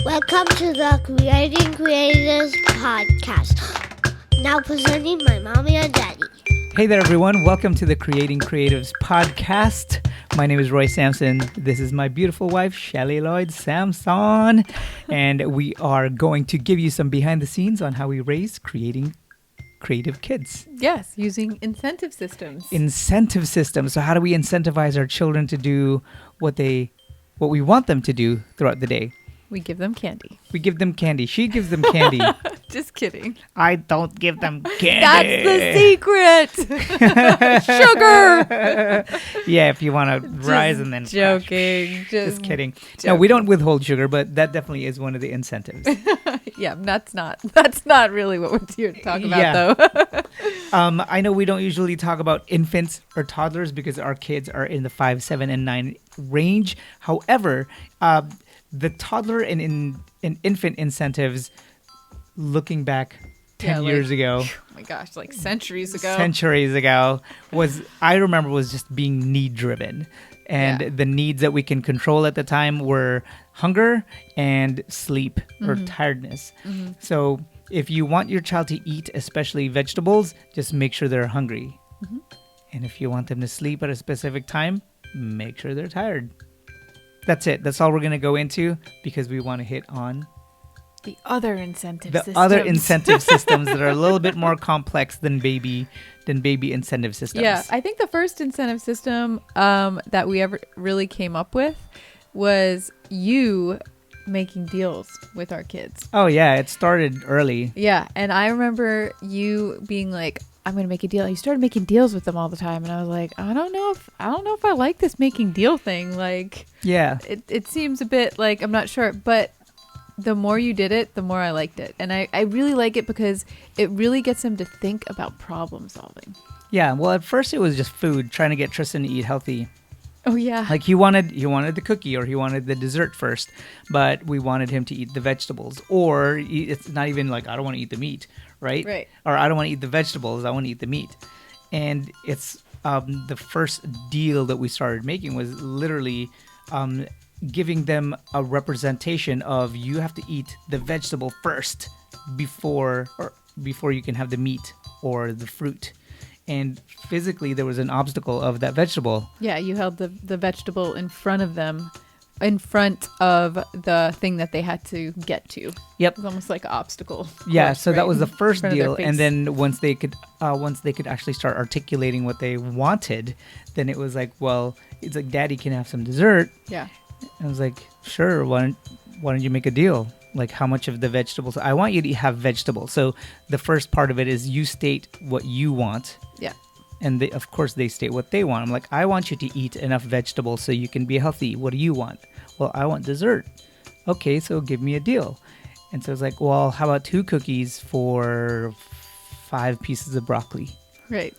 Welcome to the Creating Creatives podcast. Now presenting my mommy and daddy. Hey there, everyone. Welcome to the Creating Creatives podcast. My name is Roy Sampson. This is my beautiful wife, Shelly Lloyd Sampson. And we are going to give you some behind the scenes on how we raise creating creative kids. Yes, using incentive systems. Incentive systems. So how do we incentivize our children to do what we want them to do throughout the day? We give them candy. We give them candy. She gives them candy. Just kidding. I don't give them candy. That's the secret. Sugar. Yeah, if you want to rise and then joking. Just kidding. Joking. No, we don't withhold sugar, but that definitely is one of the incentives. Yeah, that's not really what we're here to talk about, though. I know we don't usually talk about infants or toddlers because our kids are in the 5, 7, and 9 range. However, the toddler and infant incentives, looking back 10 years ago. Oh my gosh, like centuries ago. I remember was just being need driven. And the needs that we can control at the time were hunger and sleep or tiredness. Mm-hmm. So if you want your child to eat, especially vegetables, just make sure they're hungry. Mm-hmm. And if you want them to sleep at a specific time, make sure they're tired. That's it. That's all we're going to go into because we want to hit on the other incentive systems that are a little bit more complex than baby incentive systems. Yeah, I think the first incentive system that we ever really came up with was you making deals with our kids. Oh yeah, it started early. Yeah, and I remember you being like, I'm going to make a deal. You started making deals with them all the time. And I was like, I don't know if I like this making deal thing. Like, yeah, it seems a bit like, I'm not sure, but the more you did it, the more I liked it. And I really like it because it really gets them to think about problem solving. Yeah. Well, at first it was just food, trying to get Tristan to eat healthy. Oh yeah. Like he wanted the cookie or he wanted the dessert first, but we wanted him to eat the vegetables. Or it's not even like, I don't want to eat the meat, right? Right. Or I don't want to eat the vegetables, I want to eat the meat. And it's the first deal that we started making was literally giving them a representation of you have to eat the vegetable first before you can have the meat or the fruit. And physically, there was an obstacle of that vegetable. Yeah, you held the vegetable in front of them, in front of the thing that they had to get to. Yep. It was almost like an obstacle. Yeah, so that was the first deal. And then once they could actually start articulating what they wanted, then it was like, well, it's like, Daddy can have some dessert. Yeah. And I was like, sure, why don't you make a deal? Like, how much of the vegetables? I want you to have vegetables. So the first part of it is you state what you want. Yeah. And of course, they state what they want. I'm like, I want you to eat enough vegetables so you can be healthy. What do you want? Well, I want dessert. Okay, so give me a deal. And so it's like, well, how about 2 cookies for 5 pieces of broccoli? Right.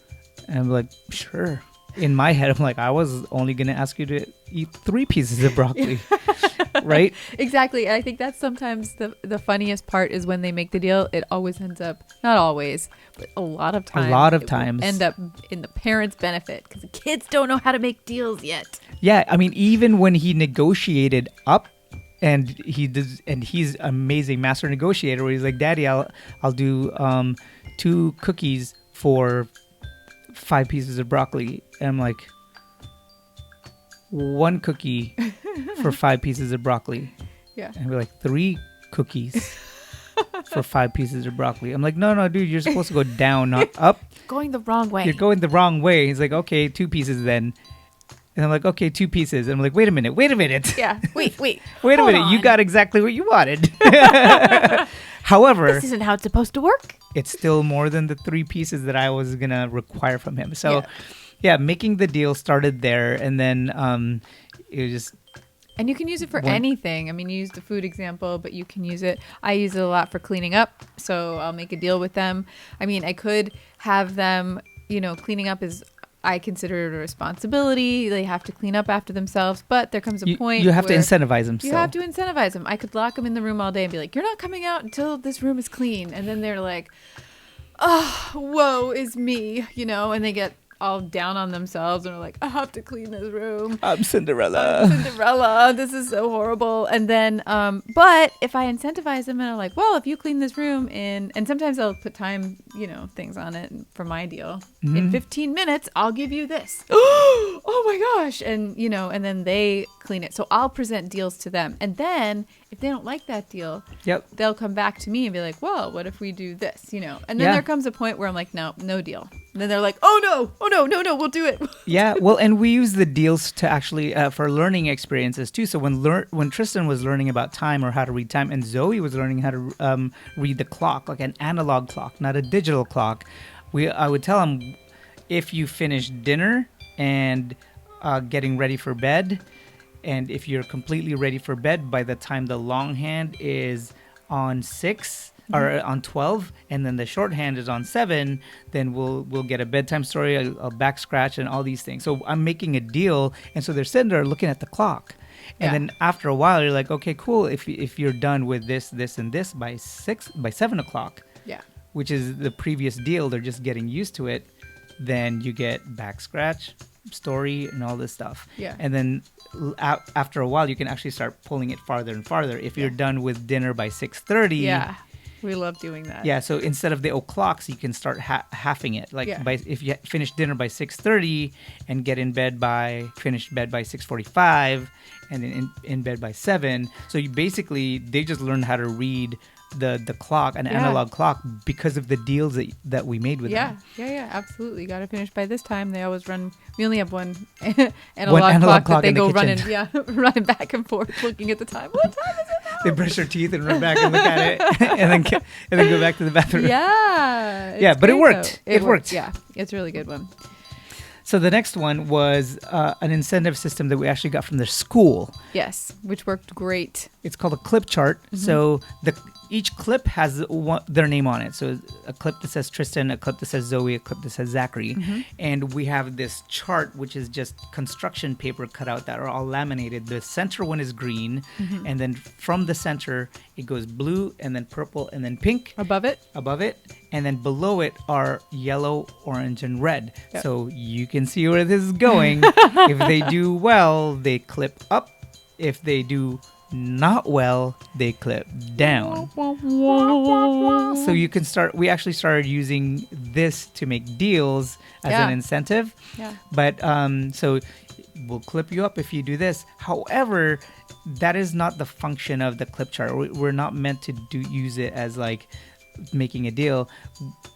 And I'm like, sure. In my head, I'm like, I was only going to ask you to eat 3 pieces of broccoli, right? Exactly. I think that's sometimes the funniest part is when they make the deal, it always ends up, not always, but a lot of times, end up in the parents' benefit because the kids don't know how to make deals yet. Yeah. I mean, even when he negotiated up, and he's an amazing master negotiator where he's like, Daddy, I'll do 2 cookies for 5 pieces of broccoli. And I'm like, 1 cookie for 5 pieces of broccoli. Yeah. And we're like, 3 cookies for 5 pieces of broccoli. I'm like, no, dude, you're supposed to go down, not up. Going the wrong way. You're going the wrong way. He's like, okay, 2 pieces then. And I'm like, okay, 2 pieces. And I'm like, wait a minute. Yeah, wait. Wait a minute. On. You got exactly what you wanted. However, this isn't how it's supposed to work. It's still more than the 3 pieces that I was going to require from him. So, yeah, making the deal started there. And then it was just... And you can use it for anything. I mean, you used the food example, but you can use it. I use it a lot for cleaning up. So I'll make a deal with them. I mean, I could have them, cleaning up is... I consider it a responsibility. They have to clean up after themselves. But there comes a point you have to incentivize them. You have to incentivize them. I could lock them in the room all day and be like, you're not coming out until this room is clean. And then they're like, oh, woe is me, and they get all down on themselves and are like, I have to clean this room. I'm Cinderella. This is so horrible. And then, but if I incentivize them and I'm like, well, if you clean this room and sometimes I'll put time, things on it for my deal. In 15 minutes, I'll give you this. Oh my gosh. And, and then they clean it. So I'll present deals to them. And then if they don't like that deal, they'll come back to me and be like, well, what if we do this, And then there comes a point where I'm like, no deal. And then they're like, oh no, we'll do it. Yeah, well, and we use the deals to actually for learning experiences too. So when Tristan was learning about time or how to read time, and Zoe was learning how to read the clock, like an analog clock, not a digital clock, I would tell him, if you finish dinner and getting ready for bed, and if you're completely ready for bed by the time the longhand is on 6 or on 12, and then the shorthand is on 7, then we'll get a bedtime story, a back scratch, and all these things. So I'm making a deal, and so they're sitting there looking at the clock. And then after a while, you're like, okay, cool. If you're done with this, and this by 7 o'clock, which is the previous deal, they're just getting used to it, then you get back scratch, story, and all this stuff. And then after a while, you can actually start pulling it farther and farther. If you're done with dinner by 6:30, we love doing that. Yeah, so instead of the o'clocks, you can start halving it. Like if you finish dinner by 6:30 and finish bed by 6:45, and then in bed by 7. So they just learn how to read the clock, an analog clock, because of the deals that we made with them. Yeah, absolutely. You got to finish by this time. They always run. We only have one analog clock that they go running back and forth, looking at the time. What time is it now? They brush their teeth and run back and look at it, and then go back to the bathroom. Yeah, but it worked. It worked. Yeah, it's a really good one. So the next one was an incentive system that we actually got from the school. Yes, which worked great. It's called a clip chart. So each clip has their name on it. So a clip that says Tristan, a clip that says Zoe, a clip that says Zachary. And we have this chart, which is just construction paper cut out that are all laminated. The center one is green. And then from the center, it goes blue and then purple and then pink. Above it. And then below it are yellow, orange, and red. So you can see where this is going. If they do well, they clip up. If they do not well, they clip down. So you can we actually started using this to make deals as an incentive. But so we'll clip you up if you do this. However, that is not the function of the clip chart. We're not meant to use it as like making a deal.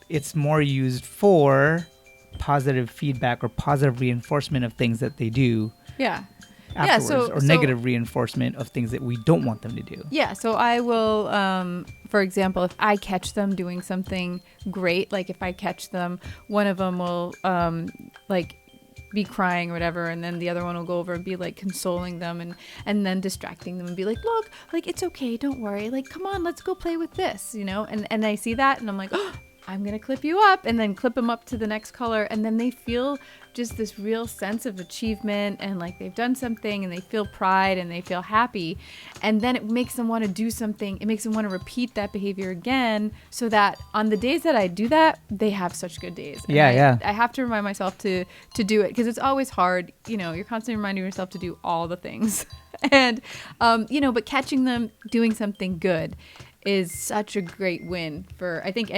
It's more used for positive feedback or positive reinforcement of things that they do. Afterwards, or negative reinforcement of things that we don't want them to do. So I will, for example, if I catch them doing something great, like if I catch them, one of them will be crying or whatever, and then the other one will go over and be like consoling them and then distracting them and be like, look, like it's okay, don't worry, like come on, let's go play with this, and I see that and I'm like, oh, I'm gonna clip you up, and then clip them up to the next color, and then they feel just this real sense of achievement and like they've done something, and they feel pride and they feel happy, and then it makes them want to do something. It makes them want to repeat that behavior again, so that on the days that I do that, they have such good days. And I have to remind myself to do it, because it's always hard. You're constantly reminding yourself to do all the things, and but catching them doing something good is such a great win for, I think,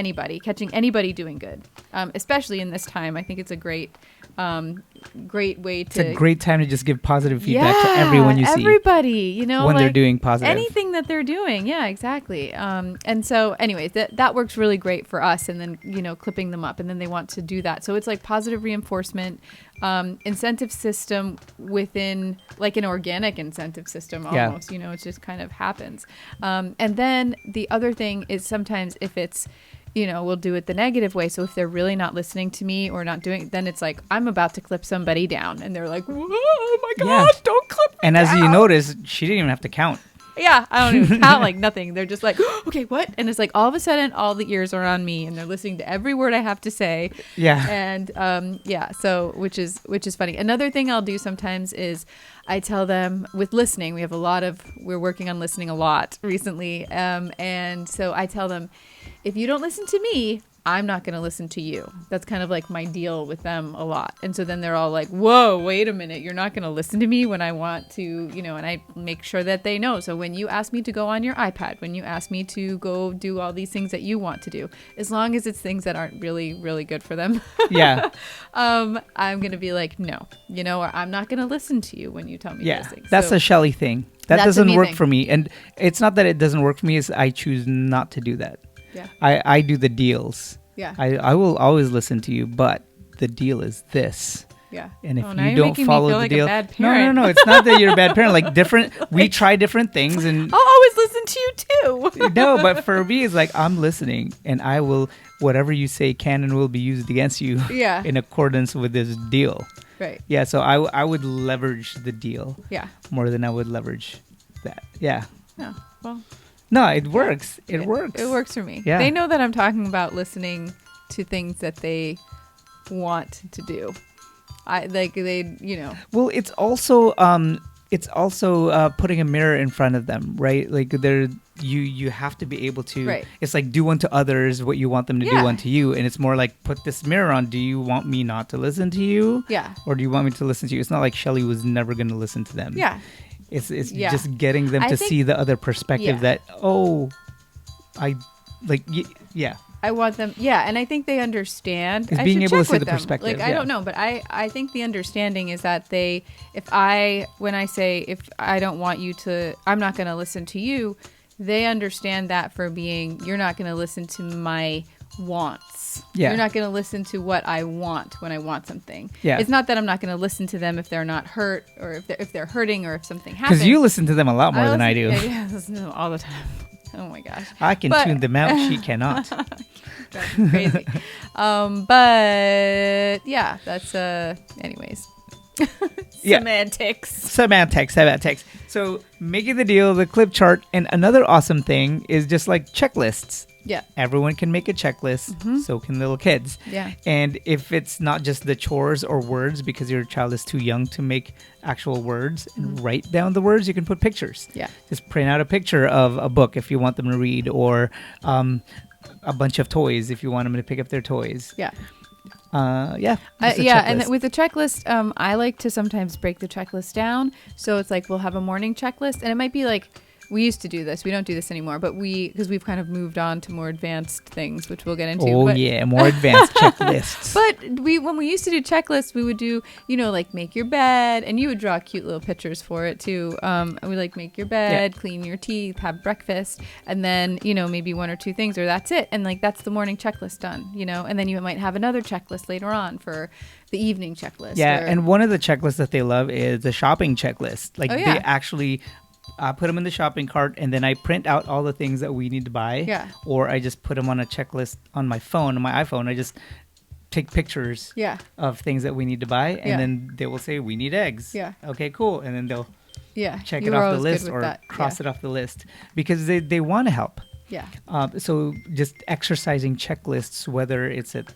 catching anybody doing good, especially in this time. I think it's a great way to... It's a great time to just give positive feedback to everyone you see. Everybody, when they're doing positive. Anything that they're doing. Yeah, exactly. And so anyways, that works really great for us, and then, clipping them up, and then they want to do that. So it's like positive reinforcement, incentive system within like an organic incentive system almost, it just kind of happens. And then the other thing is sometimes if it's, we'll do it the negative way. So if they're really not listening to me or not doing, then it's like, I'm about to clip somebody down, and they're like, oh my gosh, don't clip me And down. As you notice, she didn't even have to count. Yeah, I don't even count, like nothing. They're just like, okay, what? And it's like all of a sudden, all the ears are on me, and they're listening to every word I have to say. Yeah. And so which is funny. Another thing I'll do sometimes is I tell them with listening. We're working on listening a lot recently, and so I tell them, if you don't listen to me, I'm not going to listen to you. That's kind of like my deal with them a lot. And so then they're all like, whoa, wait a minute. You're not going to listen to me when I want to, you know, and I make sure that they know. So when you ask me to go on your iPad, when you ask me to go do all these things that you want to do, as long as it's things that aren't really, really good for them. Yeah. I'm going to be like, no, you know, or I'm not going to listen to you when you tell me those things. That's so, a Shelly thing. That that's doesn't work thing. for me. And it's not that it doesn't work for me, it's I choose not to do that. Yeah. I do the deals. Yeah. I will always listen to you, but the deal is this. Yeah. And if now you you're don't making follow me feel the like deal, a bad parent. no, it's not that you're a bad parent. Like we try different things, and I'll always listen to you too. no, but for me, it's like I'm listening, and I will whatever you say can and will be used against you. Yeah. In accordance with this deal. Right. Yeah. So I would leverage the deal. Yeah. More than I would leverage that. Yeah. Yeah. Well. No, it works. It works. It works for me. Yeah. They know that I'm talking about listening to things that they want to do. Well, it's also putting a mirror in front of them, right? Like you have to be able to. Right. It's like do unto others what you want them to do Yeah. unto you, and it's more like put this mirror on. Do you want me not to listen to you? Yeah. Or do you want me to listen to you? It's not like Shelly was never going to listen to them. Yeah. It's Yeah. just getting them I to think- see the other perspective Yeah. that yeah. I want them, and I think they understand. It's I being should able to check see with the them. perspective, Like, I yeah. don't know, but I think the understanding is that when I say, if I don't want you to, I'm not going to listen to you, they understand that for being, you're not going to listen to my wants. Yeah. You're not going to listen to what I want when I want something. Yeah. It's not that I'm not going to listen to them if they're not hurt or if they're hurting or if something happens. Because you listen to them a lot more than I do. Yeah, I listen to them all the time. Oh my gosh. I can But- tune them out. She cannot. That's crazy. But yeah, that's anyways. Yeah. Semantics. So making the deal, the clip chart, and another awesome thing is just like checklists. Yeah. Everyone can make a checklist, so can little kids. Yeah. And if it's not just the chores or words because your child is too young to make actual words and write down the words, you can put pictures. Yeah. Just print out a picture of a book if you want them to read, or a bunch of toys if you want them to pick up their toys. Yeah. Just a And checklist. with the checklist, I like to sometimes break the checklist down. So it's like we'll have a morning checklist, and it might be like, we used to do this. We don't do this anymore, but because we've kind of moved on to more advanced things, which we'll get into. More advanced checklists. But when we used to do checklists, we would do, like make your bed, and you would draw cute little pictures for it too. We like make your bed, clean your teeth, have breakfast, and then, maybe one or two things, or that's it. And like, that's the morning checklist done, and then you might have another checklist later on for the evening checklist. Yeah. And one of the checklists that they love is the shopping checklist. Like they actually put them in the shopping cart, and then I print out all the things that we need to buy. Yeah. Or I just put them on a checklist on my phone, on my iPhone. I just take pictures of things that we need to buy, and then they will say, we need eggs. Yeah. Okay, cool. And then they'll check You it were off the always good list with or that. cross it off the list because they want to help. Yeah. So just exercising checklists, whether it's at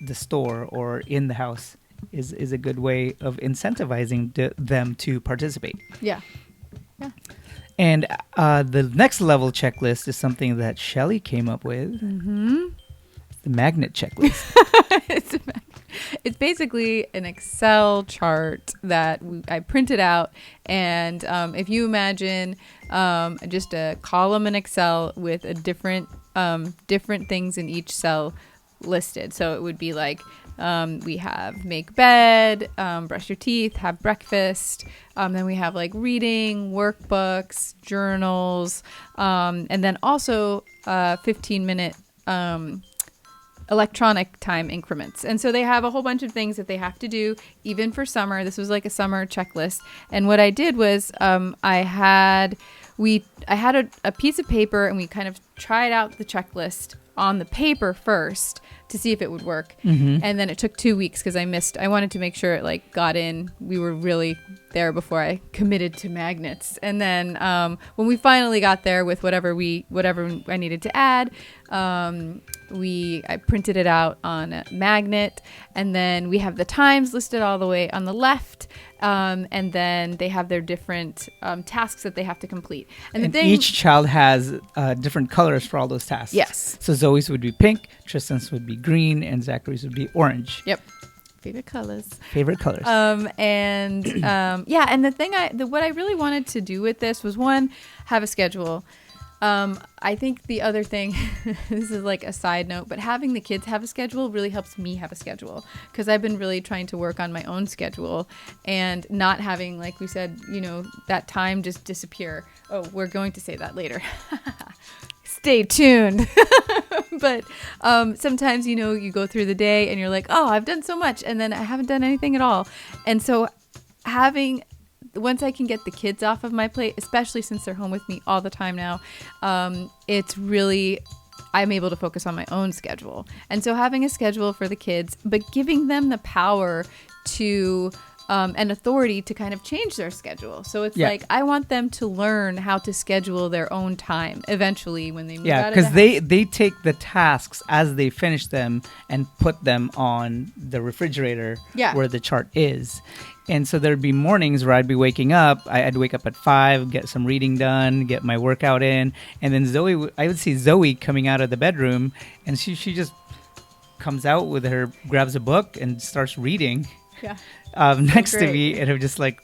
the store or in the house, is a good way of incentivizing them to participate. Yeah. Yeah. And the next level checklist is something that Shelly came up with. Mm-hmm. The magnet checklist. It's basically an Excel chart that I printed out. And if you imagine just a column in Excel with a different things in each cell listed. So it would be like, we have make bed, brush your teeth, have breakfast. Then we have like reading, workbooks, journals, and then also 15-minute electronic time increments. And so they have a whole bunch of things that they have to do, even for summer. This was like a summer checklist. And what I did was I had a piece of paper, and we kind of tried out the checklist on the paper first to see if it would work. Mm-hmm. And then it took 2 weeks because I wanted to make sure it like got in. We were really there before I committed to magnets. And then when we finally got there with whatever I needed to add, I printed it out on a magnet, and then we have the times listed all the way on the left. And then they have their different tasks that they have to complete. And the thing, each child has different colors colors for all those tasks. Yes. So Zoe's would be pink, Tristan's would be green, and Zachary's would be orange. Yep. Favorite colors. And and the thing what I really wanted to do with this was, one, have a schedule. I think the other thing, this is like a side note, but having the kids have a schedule really helps me have a schedule, because I've been really trying to work on my own schedule and not having, like we said, that time just disappear. Oh, we're going to say that later. Stay tuned. But sometimes, you go through the day and you're like, oh, I've done so much, and then I haven't done anything at all. And so once I can get the kids off of my plate, especially since they're home with me all the time now, it's really, I'm able to focus on my own schedule. And so having a schedule for the kids, but giving them the power to and authority to kind of change their schedule. So it's like, I want them to learn how to schedule their own time eventually when they move out of the house. Because they take the tasks as they finish them and put them on the refrigerator where the chart is. And so there'd be mornings where I'd be waking up. I'd wake up at 5, get some reading done, get my workout in. And then I would see Zoe coming out of the bedroom, and she just comes out grabs a book and starts reading. Yeah. Next to me, and I'm just like,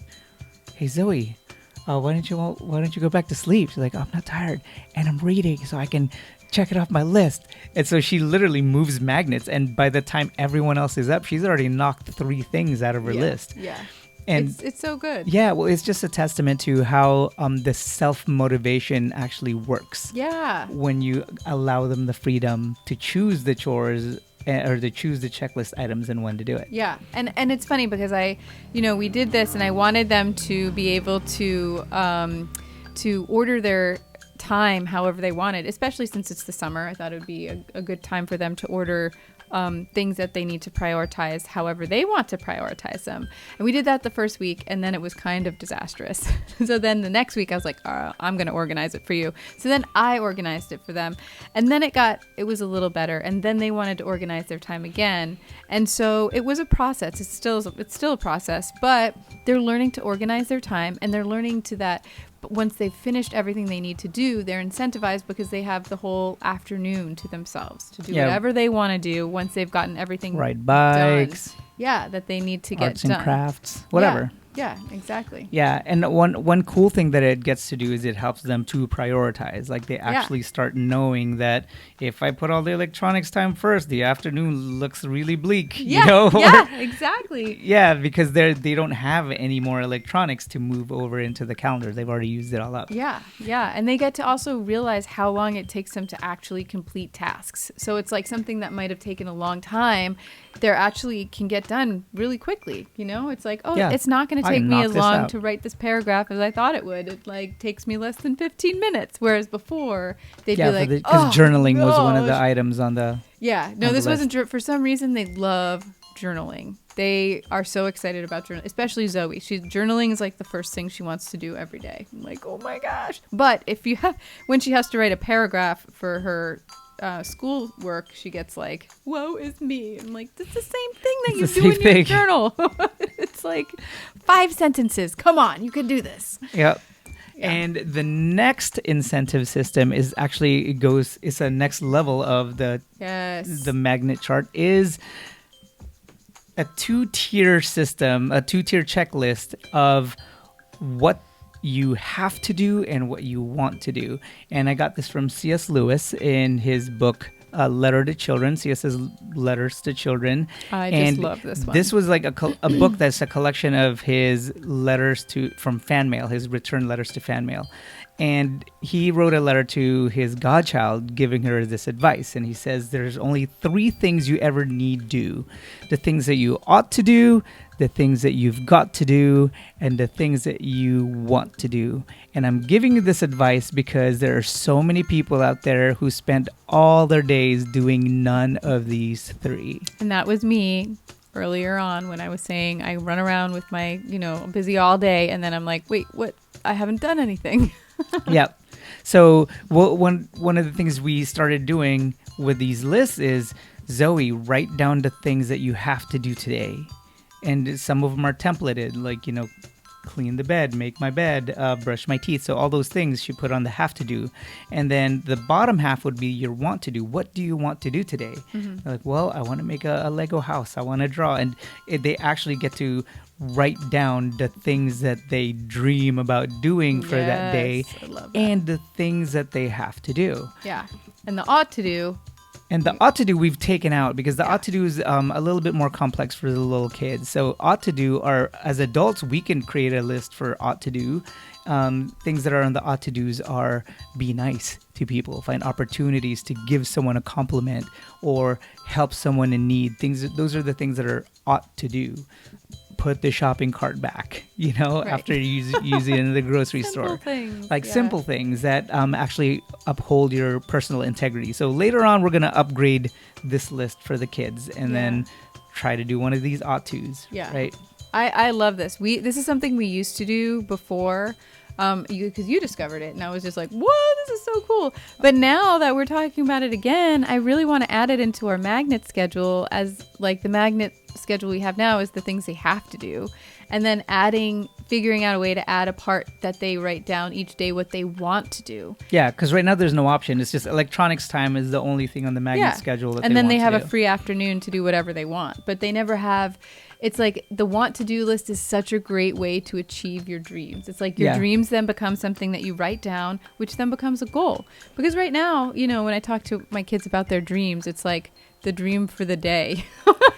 "Hey Zoe, why don't you go back to sleep?" She's like, "I'm not tired, and I'm reading, so I can check it off my list." And so she literally moves magnets, and by the time everyone else is up, she's already knocked 3 things out of her list. Yeah. And it's so good. Yeah, well, it's just a testament to how the self-motivation actually works. Yeah. When you allow them the freedom to choose the chores or to choose the checklist items and when to do it. Yeah. And it's funny because we did this, and I wanted them to be able to order their time however they wanted, especially since it's the summer. I thought it would be a good time for them to order things that they need to prioritize however they want to prioritize them. And we did that the first week, and then it was kind of disastrous. So then the next week I was like, I'm going to organize it for you. So then I organized it for them, and then it was a little better, and then they wanted to organize their time again. And so it was a process. It's still a process, but they're learning to organize their time, and they're learning to that. But once they've finished everything they need to do, they're incentivized because they have the whole afternoon to themselves to do whatever they want to do once they've gotten everything ride bikes. done. Yeah, that they need to get arts done. and crafts, whatever. Yeah, exactly. Yeah, and one cool thing that it gets to do is it helps them to prioritize. Like they actually start knowing that if I put all the electronics time first, the afternoon looks really bleak. Yeah, yeah, exactly. Yeah, because they don't have any more electronics to move over into the calendar. They've already used it all up. Yeah, yeah, and they get to also realize how long it takes them to actually complete tasks. So it's like something that might have taken a long time, they're actually can get done really quickly. It's like, it's not going to take me as long to write this paragraph as I thought it would. It takes me less than 15 minutes. Whereas before they'd be like, because journaling was one of the items on the this wasn't for some reason they love journaling. They are so excited about journaling, especially Zoe. Journaling is like the first thing she wants to do every day. I'm like, oh my gosh. But when she has to write a paragraph for her school work, she gets like, woe is me. I'm like, that's the same thing that you do in your journal. It's like 5 sentences. Come on, you can do this. Yep. Yeah. And the next incentive system is actually it's a next level of the magnet chart is a 2-tier system, a 2-tier checklist of what you have to do and what you want to do. And I got this from C.S. Lewis in his book, Letter to Children, C.S.'s Letters to Children. I just love this one. This was like a book that's a collection of his letters from fan mail, his return letters to fan mail. And he wrote a letter to his godchild giving her this advice. And he says, there's only 3 things you ever need do. The things that you ought to do, the things that you've got to do, and the things that you want to do. And I'm giving you this advice because there are so many people out there who spend all their days doing none of these 3. And that was me earlier on when I was saying I run around with my, busy all day. And then I'm like, wait, what? I haven't done anything. Yep. So one of the things we started doing with these lists is, Zoe, write down the things that you have to do today. And some of them are templated, like, clean the bed, make my bed, brush my teeth. So all those things she put on the have to do. And then the bottom half would be your want to do. What do you want to do today? Like, well, I want to make a Lego house. I want to draw. And they actually get to write down the things that they dream about doing for that day and the things that they have to do. Yeah. And the ought to do. And the ought to do we've taken out because the ought to do is a little bit more complex for the little kids. So ought to do are, as adults, we can create a list for ought to do. Things that are on the ought to do's are be nice to people, find opportunities to give someone a compliment or help someone in need. Those are the things that are ought to do. Put the shopping cart back, after you use it in the grocery store. Simple things that actually uphold your personal integrity. So later on, we're going to upgrade this list for the kids and then try to do one of these ought to's. Yeah. Right. I love this. This is something we used to do before. Because you discovered it and I was just like, whoa, this is so cool. But now that we're talking about it again, I really want to add it into our magnet schedule as like the magnet schedule we have now is the things they have to do. And then figuring out a way to add a part that they write down each day what they want to do. Yeah, because right now there's no option. It's just electronics time is the only thing on the magnet schedule that and then they have a free afternoon to do whatever they want. But they never have... It's like the want to do list is such a great way to achieve your dreams. It's like your dreams then become something that you write down, which then becomes a goal. Because right now, when I talk to my kids about their dreams, it's like the dream for the day.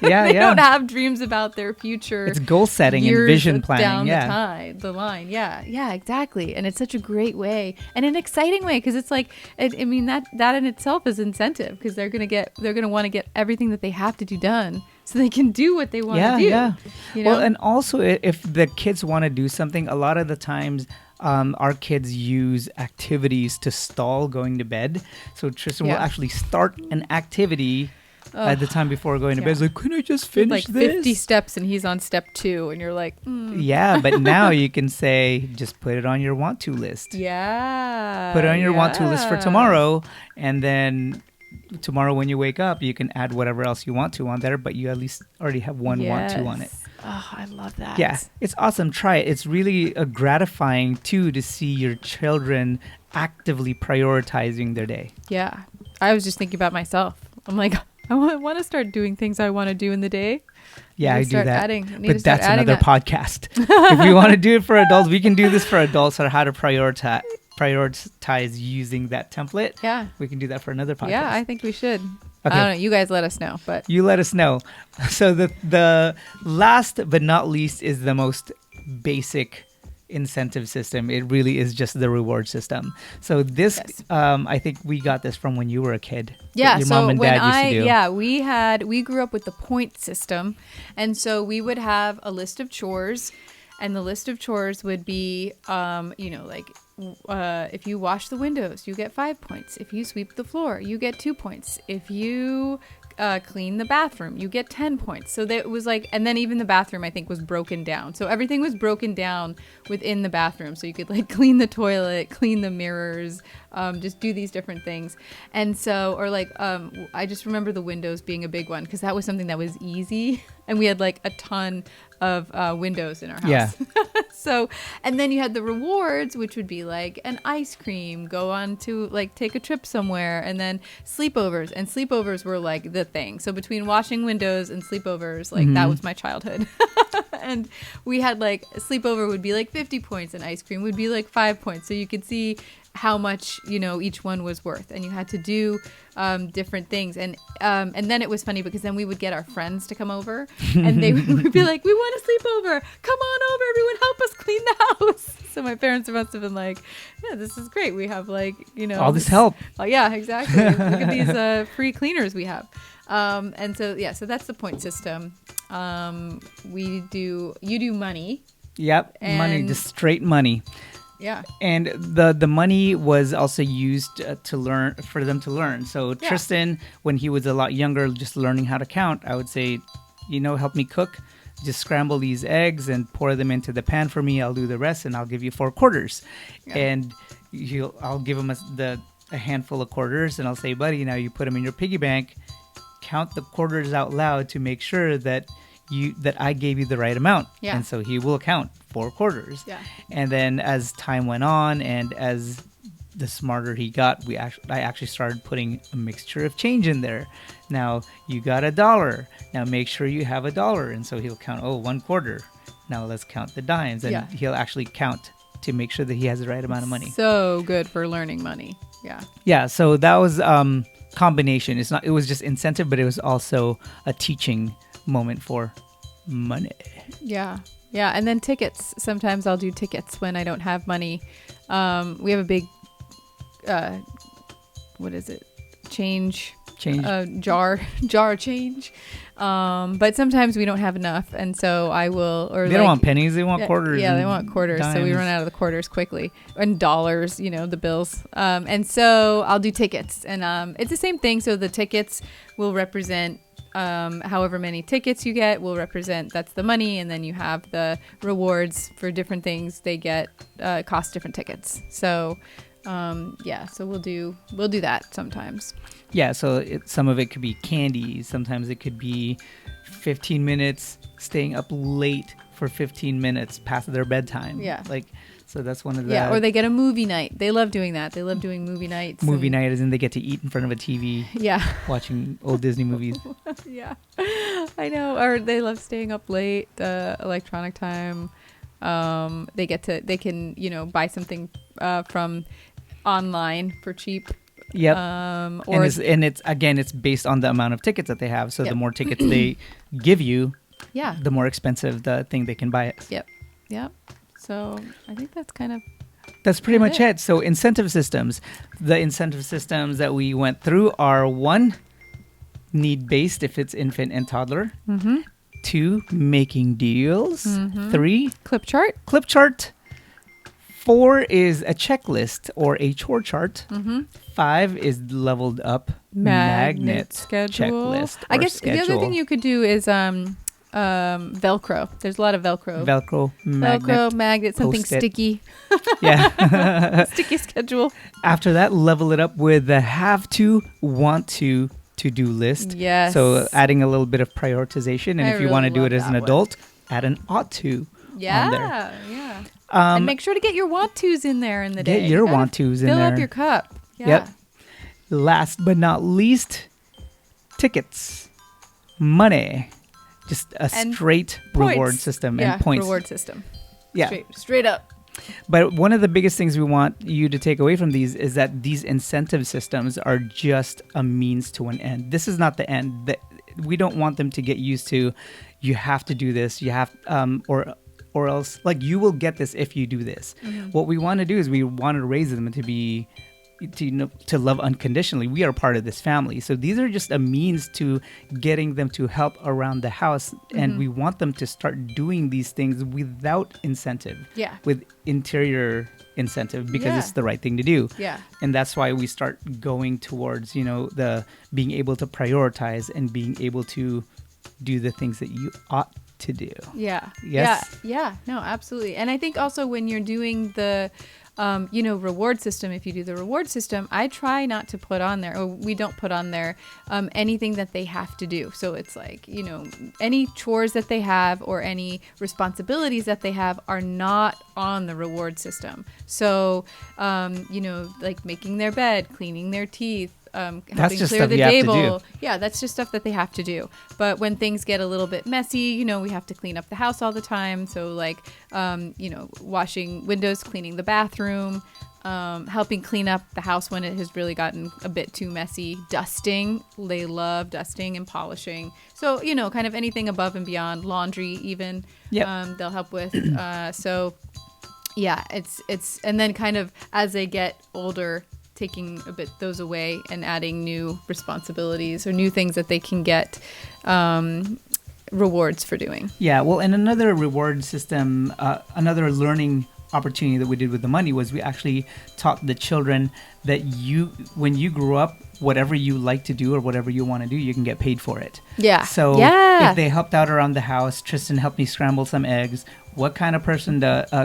They don't have dreams about their future. It's goal setting and vision planning. Down the line. Yeah, exactly. And it's such a great way and an exciting way because it's like, that in itself is incentive because they're going to want to get everything that they have to do done. So they can do what they want to do. Yeah. Well, and also if the kids want to do something, a lot of the times our kids use activities to stall going to bed. So Tristan will actually start an activity at the time before going to bed. It's like, can I just finish this? 50 steps and he's on step 2 and you're like, Yeah, but now you can say, just put it on your want to list. Yeah. Put it on your want to list for tomorrow and then... Tomorrow when you wake up, you can add whatever else you want to on there, but you at least already have one want to on it. Oh, I love that. Yeah, it's awesome. Try it. It's really gratifying, too, to see your children actively prioritizing their day. Yeah. I was just thinking about myself. I'm like, I want to start doing things I want to do in the day. Yeah, I do that. But that's another podcast. If you want to do it for adults, we can do this for adults on how to prioritize using that template. Yeah. We can do that for another podcast. Yeah, I think we should. Okay. I don't know. You guys let us know. But you let us know. So the last but not least is the most basic incentive system. It really is just the reward system. So this, I think we got this from when you were a kid. Yeah. Your so mom and dad used to do. we grew up with the point system. And so we would have a list of chores and the list of chores would be, if you wash the windows, you get 5 points. If you sweep the floor, you get 2 points. If you clean the bathroom, you get 10 points. So that was like, and then even the bathroom, I think, was broken down. So everything was broken down within the bathroom. So you could like clean the toilet, clean the mirrors, just do these different things. And so, I just remember the windows being a big one because that was something that was easy. And we had like a ton of windows in our house. Yeah. So, and then you had the rewards, which would be like an ice cream, go on to like take a trip somewhere, and then sleepovers. And sleepovers were like the thing. So between washing windows and sleepovers, like that was my childhood. And we had like a sleepover would be like 50 points and ice cream would be like 5 points. So you could see how much, each one was worth. And you had to do different things. And then it was funny because then we would get our friends to come over and they would be like, we want to sleep over. Come on over, everyone, help us clean the house. So my parents must have been like, yeah, this is great. We have like, all this help. Yeah, exactly. Look at these free cleaners we have. And so, so that's the point system. You do money. Yep. Money, just straight money. Yeah. And the money was also used for them to learn. So Tristan, when he was a lot younger, just learning how to count, I would say, help me cook. Just scramble these eggs and pour them into the pan for me. I'll do the rest and I'll give you 4 quarters. Yeah. And I'll give him a handful of quarters and I'll say, buddy, now you put them in your piggy bank. Count the quarters out loud to make sure that I gave you the right amount. Yeah. And so he will count 4 quarters. Yeah. And then as time went on and as the smarter he got, I actually started putting a mixture of change in there. Now you got $1. Now make sure you have $1. And so he'll count, 1 quarter. Now let's count the dimes. And he'll actually count to make sure that he has the right amount of money. So good for learning money. Yeah. Yeah. So that was combination. It was just incentive, but it was also a teaching moment for money. Yeah. Yeah. And then tickets. Sometimes I'll do tickets when I don't have money. We have a big, what is it? Change. Jar change. But sometimes we don't have enough. And so I will, they don't want pennies. They want quarters. Yeah. They want quarters. Dimes. So we run out of the quarters quickly, and dollars, the bills. And so I'll do tickets, and it's the same thing. So the tickets will represent however many tickets you get will represent, that's the money, and then you have the rewards for different things they get cost different tickets. So so we'll do that sometimes. Yeah, so some of it could be candy, sometimes it could be 15 minutes staying up late for 15 minutes past their bedtime. Yeah, so that's one of the... Yeah, or they get a movie night. They love doing that. They love doing movie nights. Movie night is in they get to eat in front of a TV. Yeah. Watching old Disney movies. Yeah. I know. Or they love staying up late, electronic time. They can, buy something from online for cheap. Yep. It's based on the amount of tickets that they have. So the more tickets they give you, the more expensive the thing they can buy is. Yep. Yep. So I think that's pretty much it. So incentive systems. The incentive systems that we went through are 1, need-based if it's infant and toddler. Mm-hmm. 2, making deals. Mm-hmm. 3, clip chart. 4 is a checklist or a chore chart. Mm-hmm. 5 is leveled up magnet schedule. Checklist. I guess schedule. The other thing you could do is Velcro. There's a lot of Velcro, magnet, something sticky. Yeah. Sticky schedule. After that, level it up with the have to, want to do list. Yes. So adding a little bit of prioritization. And if you want to do it as an adult, add an ought to on there. Yeah. And make sure to get your want tos in there in the day. Get your want tos in there. Fill up your cup. Yeah. Yep. Last but not least, tickets, money. Just a straight reward system and points. Reward system. Yeah. Straight up. But one of the biggest things we want you to take away from these is that these incentive systems are just a means to an end. This is not the end. We don't want them to get used to, you have to do this, you have, or else, you will get this if you do this. Mm-hmm. What we want to do is we want to raise them to love unconditionally. We are part of this family. So these are just a means to getting them to help around the house. Mm-hmm. And we want them to start doing these things without incentive. Yeah. With interior incentive, because it's the right thing to do. Yeah. And that's why we start going towards, the being able to prioritize and being able to do the things that you ought to do. Yeah. Yes. Yeah. No, absolutely. And I think also when you're doing the reward system, if you do the reward system, I try not to put on there, or we don't put on there anything that they have to do. So it's any chores that they have or any responsibilities that they have are not on the reward system. So, making their bed, cleaning their teeth, helping clear the table. Yeah, that's just stuff that they have to do. But when things get a little bit messy, we have to clean up the house all the time. So washing windows, cleaning the bathroom, helping clean up the house when it has really gotten a bit too messy. Dusting, they love dusting and polishing. So, kind of anything above and beyond. Laundry even, they'll help with. It's and then kind of as they get older, taking a bit those away and adding new responsibilities or new things that they can get rewards for doing. Yeah, well, and another reward system, another learning opportunity that we did with the money was we actually taught the children that when you grew up, whatever you like to do or whatever you want to do, you can get paid for it. Yeah. So if they helped out around the house, Tristan helped me scramble some eggs. What kind of person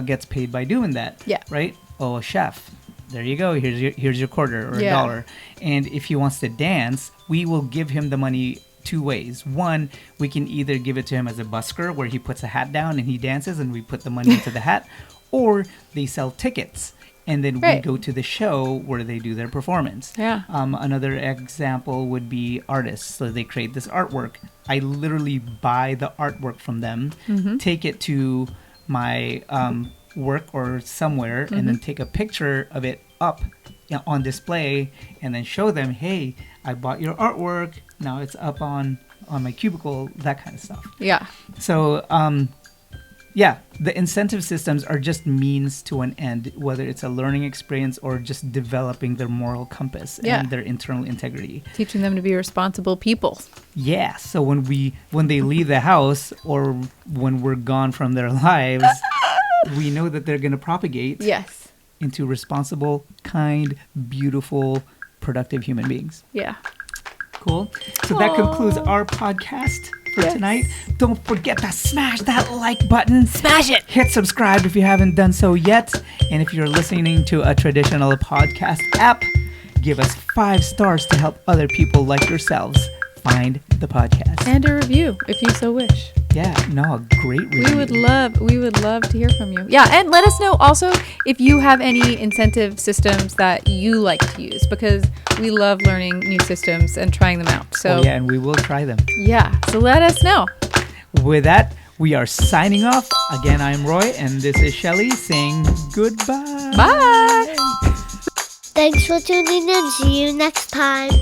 gets paid by doing that? Yeah. Right? Oh, a chef. There you go. Here's your quarter or $1. And if he wants to dance, we will give him the money two ways. One, we can either give it to him as a busker where he puts a hat down and he dances and we put the money into the hat, or they sell tickets and then we go to the show where they do their performance. Yeah. Another example would be artists. So they create this artwork. I literally buy the artwork from them, take it to my work or somewhere, and then take a picture of it up on display and then show them, hey, I bought your artwork. Now it's up on my cubicle, that kind of stuff. Yeah. So, the incentive systems are just means to an end, whether it's a learning experience or just developing their moral compass and their internal integrity. Teaching them to be responsible people. Yeah. So when they leave the house or when we're gone from their lives, we know that they're going to propagate into responsible, kind, beautiful, productive human beings. Yeah. Cool. So that concludes our podcast for tonight. Don't forget to smash that like button. Smash it. Hit subscribe if you haven't done so yet. And if you're listening to a traditional podcast app, give us 5 stars to help other people like yourselves find the podcast. And a review if you so wish. Yeah, no, great review. We would love to hear from you. Yeah, and let us know also if you have any incentive systems that you like to use, because we love learning new systems and trying them out. So and we will try them. Yeah, so let us know. With that, we are signing off. Again, I'm Roy, and this is Shelly saying goodbye. Bye. Thanks for tuning in. See you next time.